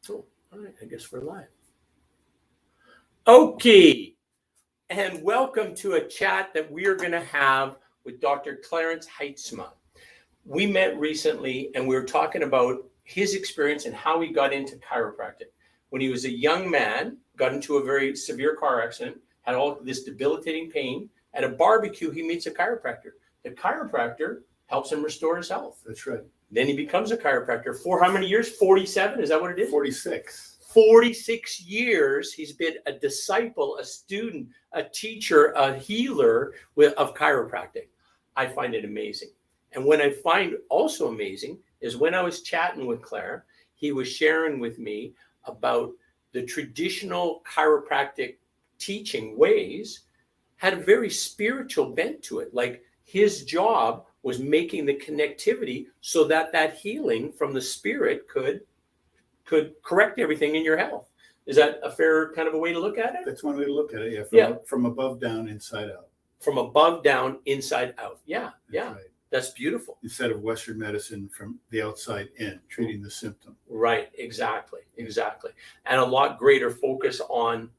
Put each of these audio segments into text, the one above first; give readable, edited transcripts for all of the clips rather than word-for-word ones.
Oh, all right. I guess we're live. Okay. And welcome to a chat that we are going to have with Dr. Clarence Haitsma. We met recently and we were talking about his experience and how he got into chiropractic. When he was a young man, got into a very severe car accident, had all this debilitating pain. At a barbecue, he meets a chiropractor. The chiropractor helps him restore his health. That's right. Then he becomes a chiropractor for how many years? 47? Is that what it is? 46. 46 years. He's been a disciple, a student, a teacher, a healer of chiropractic. I find it amazing. And what I find also amazing is when I was chatting with Claire, he was sharing with me about the traditional chiropractic teaching ways had a very spiritual bent to it. Like his job was making the connectivity so that that healing from the spirit could correct everything in your health. Is that a fair kind of a way to look at it? That's one way to look at it. From above down, inside out. From above down, inside out. Yeah. Right. That's beautiful. Instead of Western medicine from the outside in, treating the symptom. Right. Exactly. And a lot greater focus on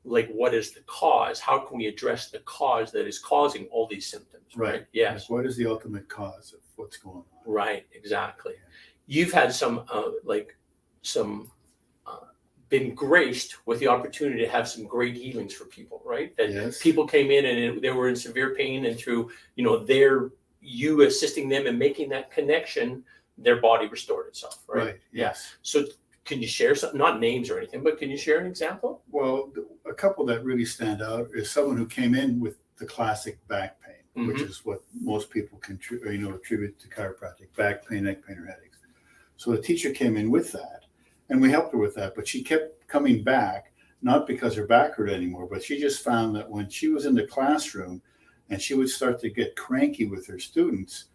like what is the cause? How can we address the cause that is causing all these symptoms? Right. Yes. Like what is the ultimate cause of what's going on? Right. Exactly. Yeah. You've had some been graced with the opportunity to have some great healings for people, right? That people came in and they were in severe pain, and through you assisting them and making that connection, their body restored itself, right? Right. Yes. So can you share some, not names or anything, but can you share an example? Well, a couple that really stand out is someone who came in with the classic back pain, which is what most people can attribute to chiropractic: back pain, neck pain, or headaches. So the teacher came in with that, and we helped her with that. But she kept coming back, not because her back hurt anymore, but she just found that when she was in the classroom and she would start to get cranky with her students,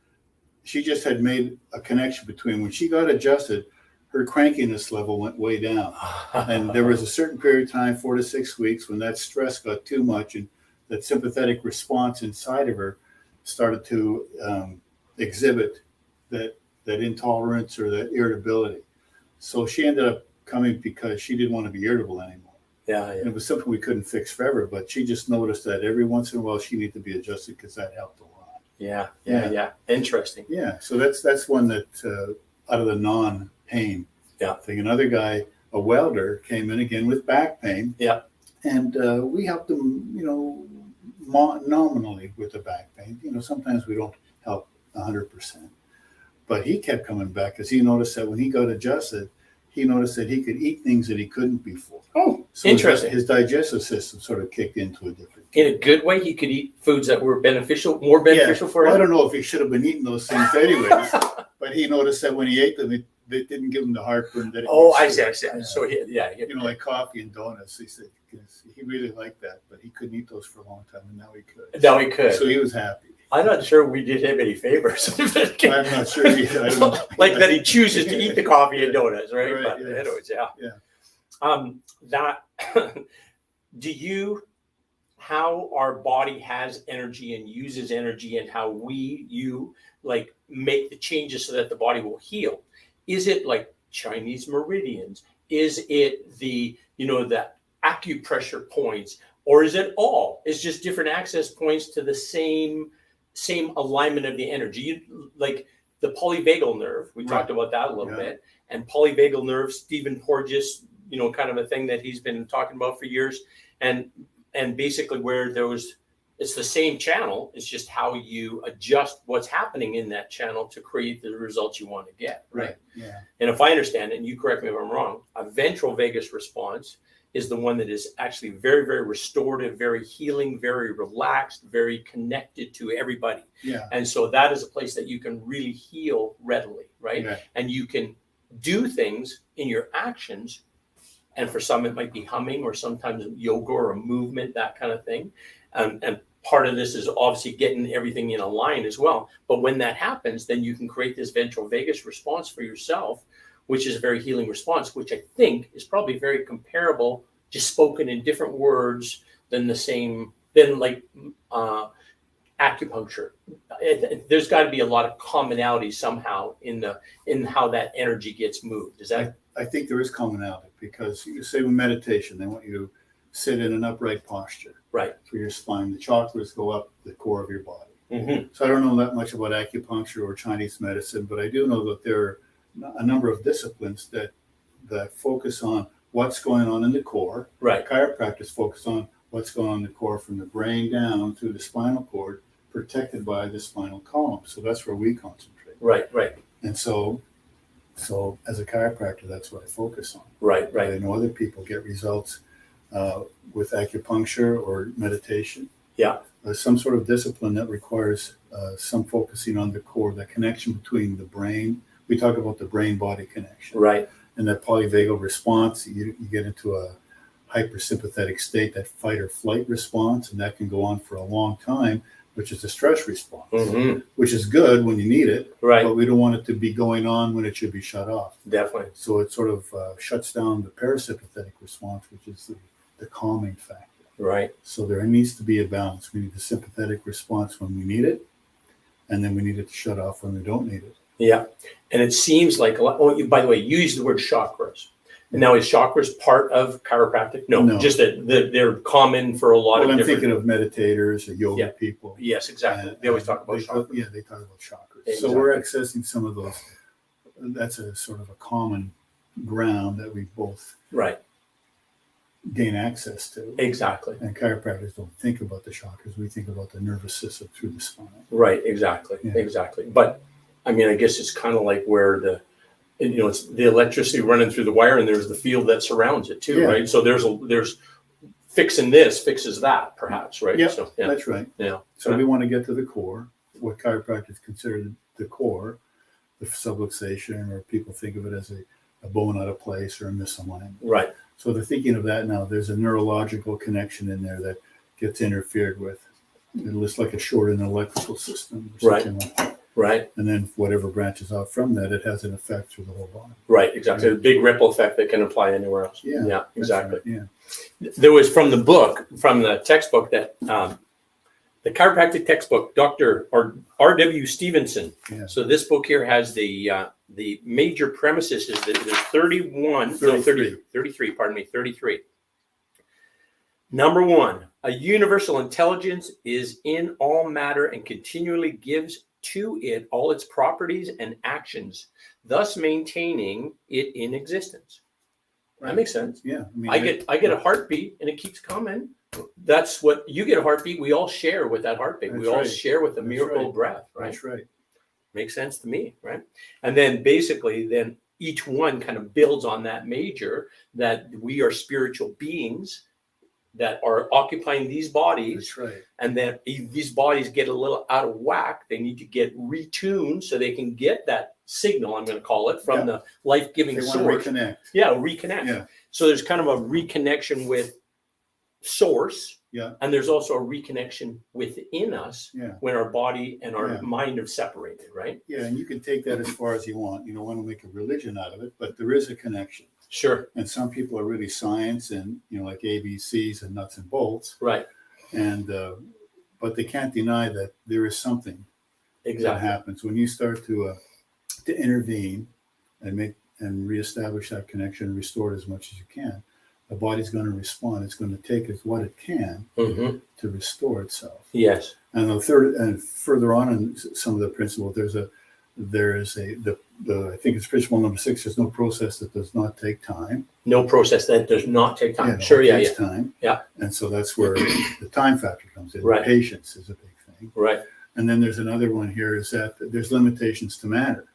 she just had made a connection between when she got adjusted, her crankiness level went way down. And there was a certain period of time, 4 to 6 weeks, when that stress got too much and that sympathetic response inside of her started to exhibit that intolerance or that irritability. So she ended up coming because she didn't want to be irritable anymore. Yeah. And it was something we couldn't fix forever, but she just noticed that every once in a while she needed to be adjusted because that helped a lot. Yeah. Interesting. Yeah. So that's one that out of the non-pain thing. Another guy, a welder, came in again with back pain. Yeah. And we helped him, nominally with the back pain. Sometimes we don't help 100%. But he kept coming back because he noticed that when he got adjusted, he noticed that he could eat things that he couldn't before. Oh, so interesting. His digestive system sort of kicked into a different. In a good way, he could eat foods that were more beneficial for him. I don't know if he should have been eating those things anyways, but he noticed that when he ate them, it didn't give him the heartburn that it I see. Yeah. So like coffee and donuts. He said he really liked that, but he couldn't eat those for a long time, and now he could. So he was happy. I'm not sure we did him any favors. I'm not sure either. Like that he chooses to eat the coffee and donuts, right? But yes. anyways, how our body has energy and uses energy, and how you make the changes so that the body will heal. Is it like Chinese meridians? Is it the acupressure points, or is it all? It's just different access points to the same alignment of the energy, like the polyvagal nerve. We talked about that a little bit, and polyvagal nerve, Stephen Porges, kind of a thing that he's been talking about for years, and basically where it's the same channel. It's just how you adjust what's happening in that channel to create the results you want to get. Right. Yeah. And if I understand it, and you correct me if I'm wrong, a ventral vagus response is the one that is actually very, very restorative, very healing, very relaxed, very connected to everybody. Yeah. And so that is a place that you can really heal readily, right? Yeah. And you can do things in your actions. And for some, it might be humming, or sometimes yoga or a movement, that kind of thing. And part of this is obviously getting everything in a line as well. But when that happens, then you can create this ventral vagus response for yourself, which is a very healing response, which I think is probably very comparable, just spoken in different words than acupuncture. There's got to be a lot of commonality somehow in how that energy gets moved. Is that? I think there is commonality, because you say with meditation, they want you to sit in an upright posture. Right. For your spine, the chakras go up the core of your body. Mm-hmm. So I don't know that much about acupuncture or Chinese medicine, but I do know that there are a number of disciplines that focus on what's going on in the core. Right. Chiropractic focus on what's going on in the core from the brain down through the spinal cord, protected by the spinal column. So that's where we concentrate. Right. Right. And so as a chiropractor, that's what I focus on. Right. Right. I know other people get results with acupuncture or meditation. Yeah. Some sort of discipline that requires some focusing on the core, the connection between the brain. We talk about the brain-body connection. Right. And that polyvagal response, you get into a hypersympathetic state, that fight or flight response, and that can go on for a long time, which is a stress response, Mm-hmm. which is good when you need it, Right. but we don't want it to be going on when it should be shut off. Definitely. So it sort of shuts down the parasympathetic response, which is the calming factor. Right. So there needs to be a balance. We need the sympathetic response when we need it, and then we need it to shut off when we don't need it. Yeah. And it seems like, by the way, you use the word chakras. And now, is chakras part of chiropractic? No. Just that they're common for a lot of I'm different... thinking of meditators or yoga people. Yes, exactly. They always talk about chakras. Yeah, they talk about chakras. Exactly. So we're accessing some of those. That's a sort of a common ground that we both Right. gain access to. Exactly. And chiropractors don't think about the chakras. We think about the nervous system through the spine. Right. Exactly. Yeah. Exactly. But I mean, I guess it's kind of like where it's the electricity running through the wire, and there's the field that surrounds it too, Yeah. right? So there's fixing this fixes that, perhaps, right? Yep, So, that's right. Yeah. So we want to get to the core, what chiropractors consider the core, the subluxation, or people think of it as a bone out of place or a misalignment. Right. So they're thinking of that now. There's a neurological connection in there that gets interfered with. It looks like a short in an electrical system. Or something like that. Right. And then whatever branches out from that, it has an effect through the whole body. Right. Exactly. Yeah. A big ripple effect that can apply anywhere else. Yeah. Yeah. Exactly. Right, yeah. There was from the textbook that the chiropractic textbook, Dr. R.W. Stevenson. Yeah. So this book here has the major premises is that there's 33. Number one, a universal intelligence is in all matter and continually gives to it all its properties and actions, thus maintaining it in existence. That makes sense. Yeah. I get a heartbeat and it keeps coming. That's what you get, a heartbeat. We all share with that heartbeat. That's we all right. share with the That's miracle right. of breath, right? That's right. Makes sense to me, right? And then basically, then each one kind of builds on that major, that we are spiritual beings that are occupying these bodies. That's right. And then these bodies get a little out of whack. They need to get retuned so they can get that signal, I'm going to call it, from the life-giving They source. want to reconnect. Yeah, reconnect. Yeah. So there's kind of a reconnection with source. Yeah. And there's also a reconnection within us when our body and our mind have separated, right? Yeah, and you can take that as far as you want. You don't want to make a religion out of it, but there is a connection. Sure. And some people are really science and, like ABCs and nuts and bolts. Right. And, but they can't deny that there is something that happens when you start to intervene and reestablish that connection, restore it as much as you can. The body's going to respond. It's going to take as what it can to restore itself. Yes. And further on in some of the principles, I think it's principle number 6. There's no process that does not take time. No process that does not take time. It takes time. Yeah. And so that's where the time factor comes in. Right. Patience is a big thing. Right. And then there's another one here is that there's limitations to matter.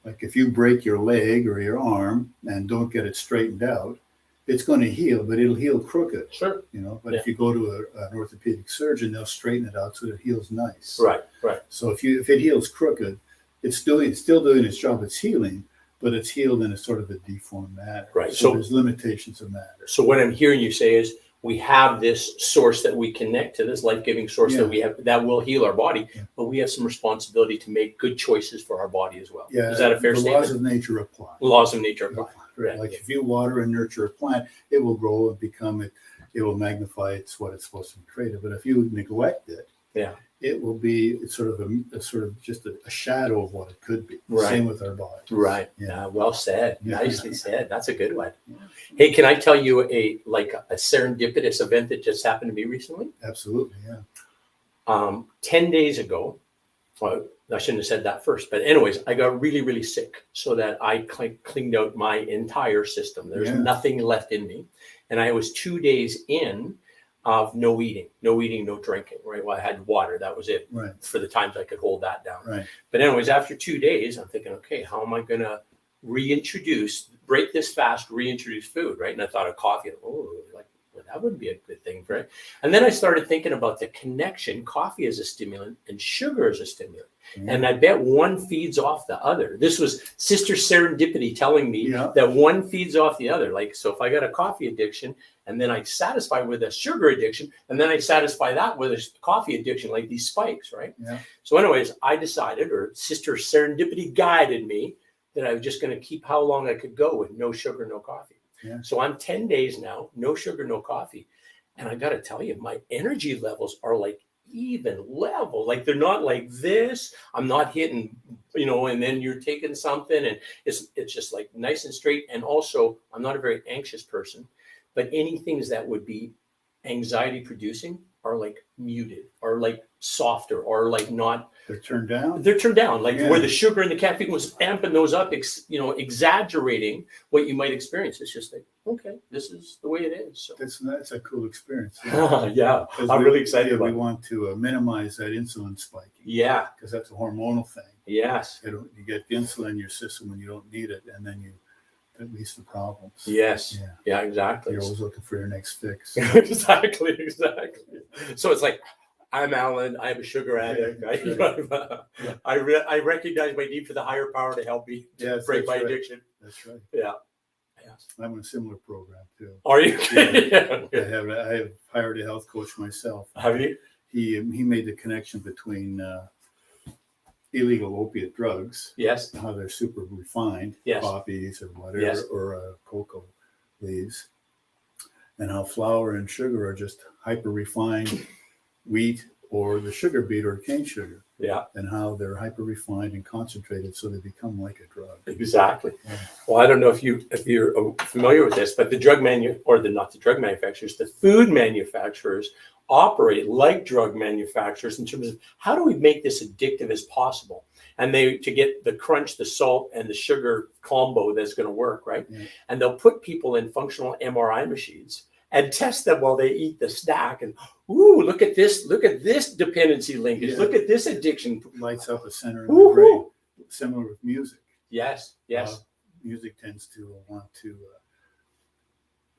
Like if you break your leg or your arm and don't get it straightened out, it's going to heal, but it'll heal crooked. Sure. But if you go to an orthopedic surgeon, they'll straighten it out so that it heals nice. Right. Right. So if it heals crooked, it's still doing its job. It's healing, but it's healed in a sort of a deformed manner. Right. So there's limitations of matter. So what I'm hearing you say is we have this source that we connect to, this life-giving source that we have that will heal our body, but we have some responsibility to make good choices for our body as well. Yeah. Is that a fair statement? The laws of nature apply. Laws of nature apply. Right. Like if you water and nurture a plant, it will grow and become it will magnify what it's supposed to be created. But if you neglect it, Yeah. it will be sort of just a shadow of what it could be. Right. Same with our body. Right. Yeah. Well said. Yeah. Nicely said. That's a good one. Yeah. Hey, can I tell you a serendipitous event that just happened to me recently? Absolutely. Yeah. 10 days ago, well, I shouldn't have said that first, but anyways, I got really, really sick so that I cleaned out my entire system. There's nothing left in me. And I was 2 days in of no eating, no drinking, right? Well, I had water. That was it for the times I could hold that down. Right. But anyways, after 2 days, I'm thinking, okay, how am I going to break this fast, reintroduce food, right? And I thought of coffee. Oh, like, well, that wouldn't be a good thing, right? And then I started thinking about the connection. Coffee is a stimulant and sugar is a stimulant. And I bet one feeds off the other. This was Sister Serendipity telling me that one feeds off the other. Like, so if I got a coffee addiction and then I satisfy with a sugar addiction and then I satisfy that with a coffee addiction, like these spikes, right? Yeah. So anyways, I decided, or Sister Serendipity guided me, that I was just going to keep how long I could go with no sugar, no coffee. Yeah. So I'm 10 days now, no sugar, no coffee. And I got to tell you, my energy levels are like even level. Like they're not like this. I'm not hitting, and then you're taking something and it's just like nice and straight. And also, I'm not a very anxious person, but any things that would be anxiety producing are like muted or like softer or like not. They're turned down. Like where the sugar and the caffeine was amping those up, exaggerating what you might experience. It's just like, okay, this is the way it is. So That's a cool experience. Yeah, I'm really excited about it. We want to minimize that insulin spiking. Yeah. Because that's a hormonal thing. Yes. You get insulin in your system when you don't need it, and then that leads to problems. Yes. Yeah, exactly. You're always looking for your next fix. Exactly. So it's like, I'm Alan. I'm a sugar addict. I recognize my need for the higher power to help me break my addiction. That's right. Yeah. Yes. I'm in a similar program too. Are you? Yeah. I have hired a health coach myself. Have you? He made the connection between illegal opiate drugs. Yes. How they're super refined. Yes. Poppies or whatever, or cocoa leaves, and how flour and sugar are just hyper refined. Wheat or the sugar beet or cane sugar. Yeah. And how they're hyper refined and concentrated so they become like a drug. Exactly. Yeah. Well, I don't know if you're familiar with this, but the food manufacturers operate like drug manufacturers in terms of how do we make this addictive as possible? And to get the crunch, the salt, and the sugar combo that's going to work, right? Yeah. And they'll put people in functional MRI machines and test them while they eat the snack. And look at this dependency linkage. Yeah. Look at this addiction. Lights up a center in the brain. Similar with music. Yes. Music tends to want to.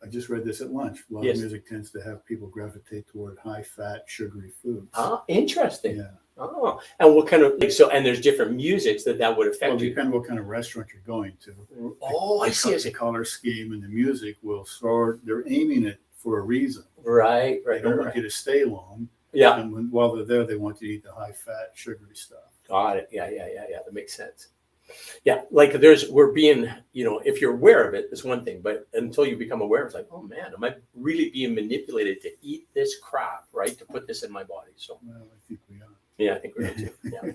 I just read this at lunch. A lot of music tends to have people gravitate toward high-fat, sugary foods. Interesting. Yeah. Oh, and what kind of and there's different musics that would affect you. Depending on what kind of restaurant you're going to. I see. The color scheme and the music will sort. They're aiming it for a reason. Right. They don't want you to stay long. Yeah. And while they're there, they want you to eat the high-fat, sugary stuff. Got it. Yeah. That makes sense. Yeah, like we're being, if you're aware of it, it's one thing, but until you become aware, it's like, oh man, am I really being manipulated to eat this crap, right? To put this in my body. So, well, I think we are. Yeah, I think we are too. Yeah.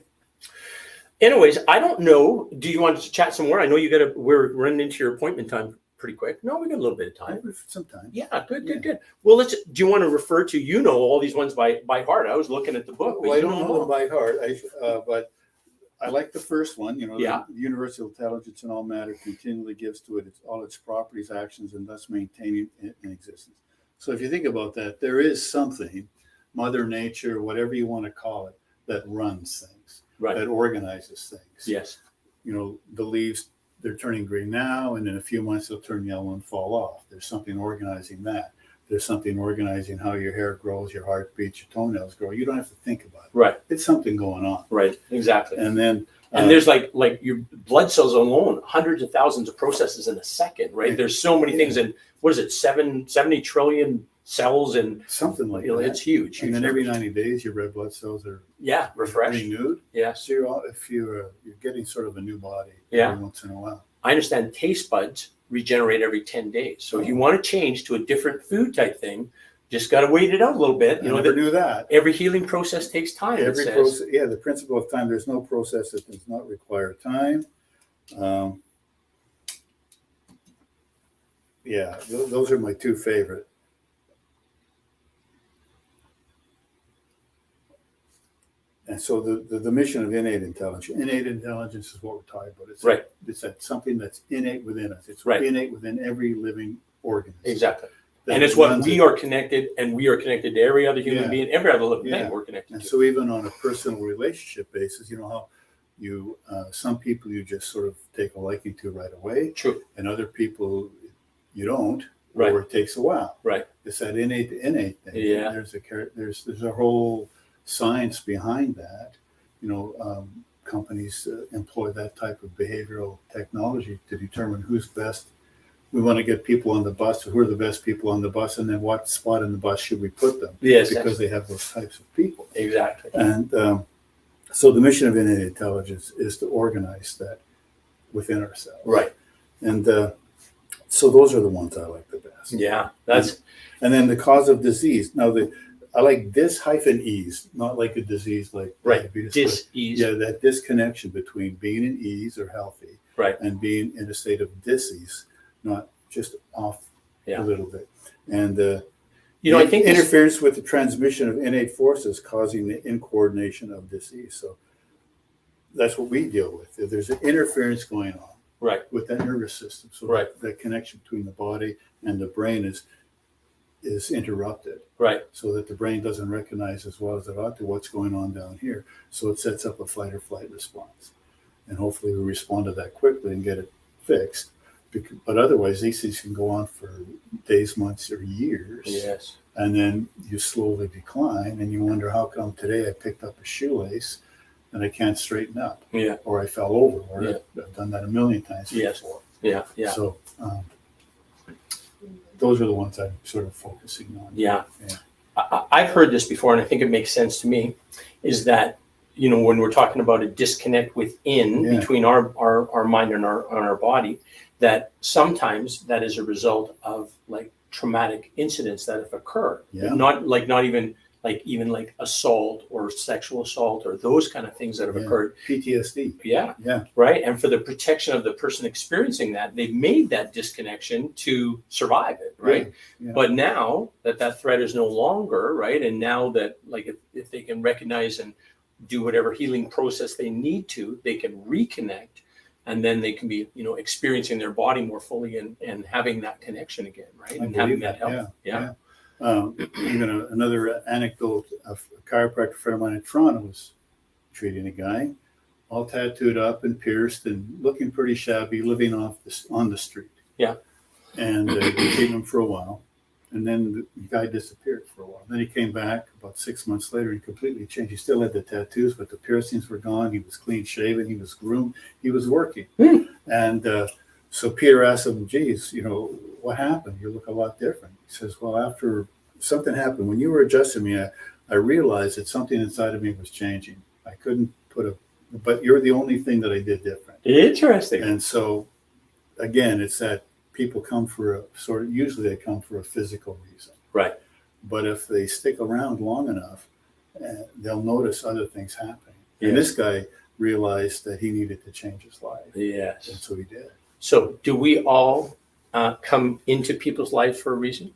Anyways, I don't know. Do you want to chat some more? I know we're running into your appointment time pretty quick. No, we got a little bit of time. Some time. Yeah, good. Well, do you want to refer to, all these ones by heart? I was looking at the book. Well, I don't know them by heart, but I like the first one, the universal intelligence in all matter continually gives to it all its properties, actions, and thus maintaining it in existence. So if you think about that, there is something, Mother Nature, whatever you want to call it, that runs things, that organizes things. Yes. The leaves, they're turning green now, and in a few months they'll turn yellow and fall off. There's something organizing that. There's something organizing how your hair grows, your heart beats, your toenails grow. You don't have to think about it. Right. It's something going on. Right. Exactly. And then there's like your blood cells alone, hundreds of thousands of processes in a second, right? There's so many things, and what is it, 70 trillion cells, and something like that. It's huge. And then every 90 days, your red blood cells are refreshed, renewed. Yeah. So you're getting sort of a new body every once in a while. I understand taste buds regenerate every 10 days. So if you want to change to a different food type thing, Just got to wait it out a little bit. I never knew that. Every healing process takes time. Every process, yeah, the principle of time. There's no process that does not require time. Yeah, those are my two favorite. And so the mission of innate intelligence is what we're talking about. It's right. It's that something that's innate within us. It's right. innate within every living organism. Exactly. And it's what we are connected, and we are connected to every other human being, every other living thing we're connected and to. So even on a personal relationship basis, you know how you some people you just sort of take a liking to right away. True. And other people you don't, right. or it takes a while. Right. It's that innate thing. Yeah. There's a whole science behind that. You know, companies employ that type of behavioral technology to determine who's best. We want to get people on the bus, who are the best people on the bus, and then what spot in the bus should we put them? Yes, because they have those types of people. Exactly. And so the mission of innate intelligence is to organize that within ourselves. Right. And so those are the ones I like the best. Yeah, and then the cause of disease. Now I like dis-ease, not like a disease like diabetes. Dis-ease. Yeah, that disconnection between being in ease or healthy, and being in a state of dis-ease, not just off a little bit. And I think interference with the transmission of innate forces causing the incoordination of disease. So that's what we deal with. If there's an interference going on with that nervous system, so that connection between the body and the brain is interrupted, so that the brain doesn't recognize as well as it ought to what's going on down here. So it sets up a fight or flight response, and hopefully we respond to that quickly and get it fixed. But otherwise, these things can go on for days, months, or years. Yes. And then you slowly decline, and you wonder how come today I picked up a shoelace and I can't straighten up, or I fell over, or I've done that a million times before. Yeah. So those are the ones I'm sort of focusing on. Yeah. I've heard this before, and I think it makes sense to me, is that, when we're talking about a disconnect within between our mind and our body, that sometimes that is a result of like traumatic incidents that have occurred. Not even assault or sexual assault or those kind of things that have occurred. PTSD. Yeah. Right. And for the protection of the person experiencing that, they've made that disconnection to survive it. Right. Yeah. But now that threat is no longer, right. And now that if they can recognize and do whatever healing process they need to, they can reconnect. And then they can be, experiencing their body more fully and having that connection again, right? And having that help. Yeah. Even another anecdote of a chiropractor friend of mine in Toronto was treating a guy, all tattooed up and pierced and looking pretty shabby, living on the street. Yeah. And treating him for a while. And then the guy disappeared for a while. Then he came back about 6 months later and completely changed. He still had the tattoos, but the piercings were gone. He was clean shaven. He was groomed. He was working. And so Peter asked him, geez, what happened? You look a lot different. He says, well, after something happened, when you were adjusting me, I realized that something inside of me was changing. I couldn't but you're the only thing that I did different. Interesting. And so, again, it's that people come for usually they come for a physical reason. Right. But if they stick around long enough, they'll notice other things happening. And this guy realized that he needed to change his life. Yes. And so he did. So do we all come into people's lives for a reason?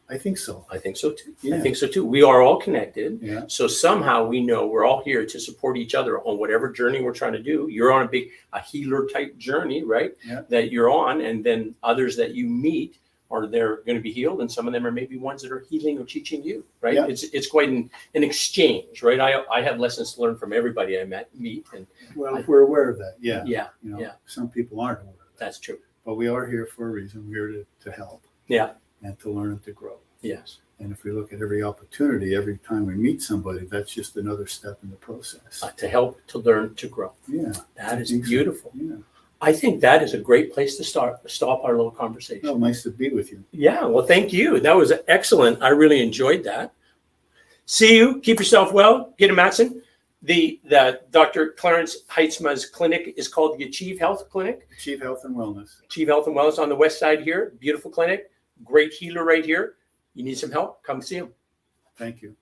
I think so. I think so too. Yeah. I think so too. We are all connected. Yeah. So somehow we know we're all here to support each other on whatever journey we're trying to do. You're on a healer type journey, right? Yeah. That you're on, and then others that you meet they're going to be healed, and some of them are maybe ones that are healing or teaching you, right? Yeah. It's quite an exchange, right? I have lessons to learn from everybody I meet, and we're aware of that. Yeah. Yeah. Some people aren't aware of that. That's true. But we are here for a reason. We're here to help. Yeah. And to learn and to grow. Yes. And if we look at every opportunity, every time we meet somebody, that's just another step in the process. To help, to learn, to grow. Yeah. That is beautiful. So. Yeah. I think that is a great place to stop our little conversation. Oh, nice to be with you. Yeah. Well, thank you. That was excellent. I really enjoyed that. See you. Keep yourself well. Peter Matson. The Dr. Clarence Haitsma's clinic is called the Achieve Health Clinic. Achieve Health and Wellness. Achieve Health and Wellness on the west side here. Beautiful clinic. Great healer right here. You need some help? Come see him. Thank you.